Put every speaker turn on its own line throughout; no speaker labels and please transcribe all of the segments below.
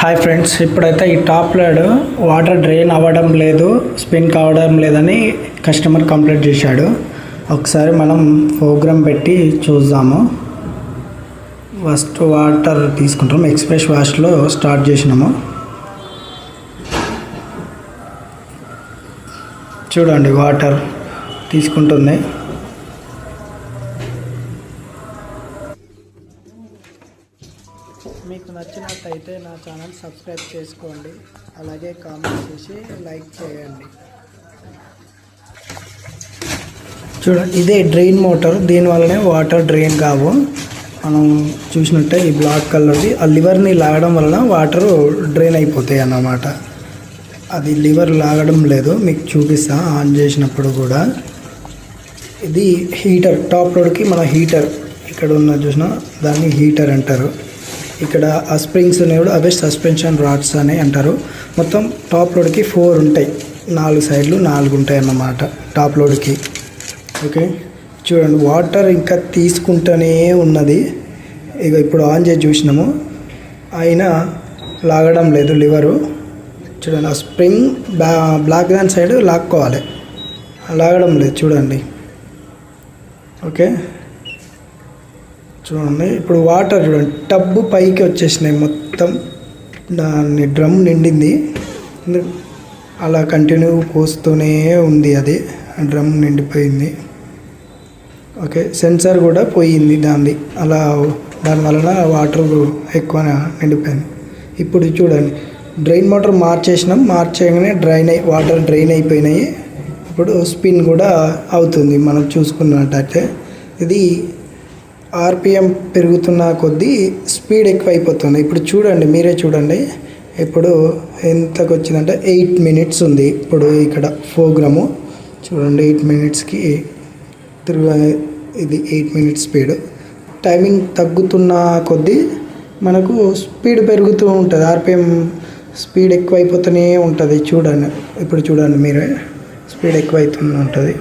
Hi friends, ఇప్పుడైతే ఈ top load water drain అవ్వడం లేదు, స్పిన్ కావడం లేదని కస్టమర్ కంప్లైంట్ చేశాడు. ఒకసారి మనం ప్రోగ్రామ్ పెట్టి చూద్దాము. ఫస్ట్ వాటర్ తీసుకుంటాం. ఎక్స్ప్రెస్ వాష్లో స్టార్ట్ చేసినాము. చూడండి, వాటర్ తీసుకుంటుంది. మీకు నచ్చినట్టయితే నా ఛానల్ సబ్స్క్రైబ్ చేసుకోండి, అలాగే కామెంట్ చేసి లైక్ చేయండి. చూడండి, ఇదే డ్రైన్ మోటార్. దీనివల్లనే వాటర్ డ్రైన్ కావు. మనం చూసినట్టే ఈ బ్లాక్ కలర్ది ఆ లివర్ని లాగడం వలన వాటర్ డ్రైన్ అయిపోతాయి అన్నమాట. అది లివర్ లాగడం లేదు, మీకు చూపిస్తా. ఆన్ చేసినప్పుడు కూడా ఇది హీటర్, టాప్ లోడ్కి మన హీటర్ ఇక్కడ ఉన్న చూసినా దాన్ని హీటర్ అంటారు. ఇక్కడ ఆ స్ప్రింగ్స్ అనేవి కూడా అవే సస్పెన్షన్ రాడ్స్ అని అంటారు. మొత్తం టాప్ లోడ్కి 4 ఉంటాయి, 4 సైడ్లు 4 ఉంటాయి అన్నమాట టాప్ లోడ్కి. ఓకే, చూడండి, వాటర్ ఇంకా తీసుకుంటూనే ఉన్నది. ఇక ఇప్పుడు ఆన్ చేసి చూసినాము, అయినా లాగడం లేదు లివరు. చూడండి, ఆ స్ప్రింగ్ బ్లాక్ దాని సైడ్ లాక్కోవాలి, లాగడం లేదు. చూడండి, ఓకే, చూడండి. ఇప్పుడు వాటర్ చూడండి, టబ్బు పైకి వచ్చేసినాయి మొత్తం. దాన్ని డ్రమ్ నిండింది, అలా కంటిన్యూ పోస్తూనే ఉంది. అది డ్రమ్ నిండిపోయింది. ఓకే, సెన్సార్ కూడా పోయింది దాన్ని, అలా దానివలన వాటర్ ఎక్కువ నిండిపోయింది. ఇప్పుడు చూడండి, డ్రైన్ మోటార్ మార్చేసినాం. మార్చేయగానే వాటర్ డ్రైన్ అయిపోయినాయి. ఇప్పుడు స్పిన్ కూడా అవుతుంది. మనం చూసుకున్నట్టయితే ఇది ఆర్పిఎం పెరుగుతున్న కొద్దీ స్పీడ్ ఎక్కువ అయిపోతుంది. ఇప్పుడు చూడండి, మీరే చూడండి. ఇప్పుడు ఎంతకు వచ్చిందంటే 8 minutes ఉంది. ఇప్పుడు ఇక్కడ ప్రోగ్రాము చూడండి, 8 minutesకి ఇది 8 minutes స్పీడ్. టైమింగ్ తగ్గుతున్న కొద్దీ మనకు స్పీడ్ పెరుగుతూ ఉంటుంది. ఆర్పిఎం స్పీడ్ ఎక్కువ అయిపోతూనే ఉంటుంది. చూడండి, ఇప్పుడు చూడండి మీరే, స్పీడ్ ఎక్కువ అవుతూనే ఉంటుంది.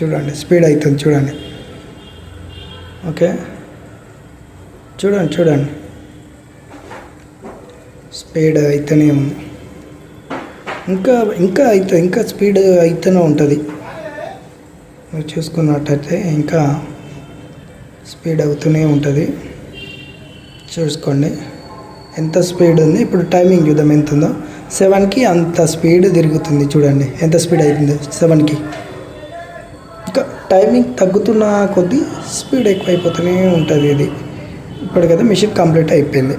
చూడండి, స్పీడ్ అవుతుంది. చూడండి, ఓకే, చూడండి స్పీడ్ అయితేనే ఉంది. ఇంకా స్పీడ్ అయితేనే ఉంటుంది. మీరు చూసుకున్నట్టయితే ఇంకా స్పీడ్ అవుతూనే ఉంటుంది. చూసుకోండి ఎంత స్పీడ్ ఉంది. ఇప్పుడు టైమింగ్ చూద్దాం ఎంత ఉందో. 7కి అంత స్పీడ్ తిరుగుతుంది. చూడండి ఎంత స్పీడ్ అవుతుందో 7కి. ఇంకా టైమింగ్ తగ్గుతున్న కొద్దీ స్పీడ్ ఎక్కువైపోతూనే ఉంటుంది. ఇది ఇప్పటికైతే మిషన్ కంప్లీట్ అయిపోయింది.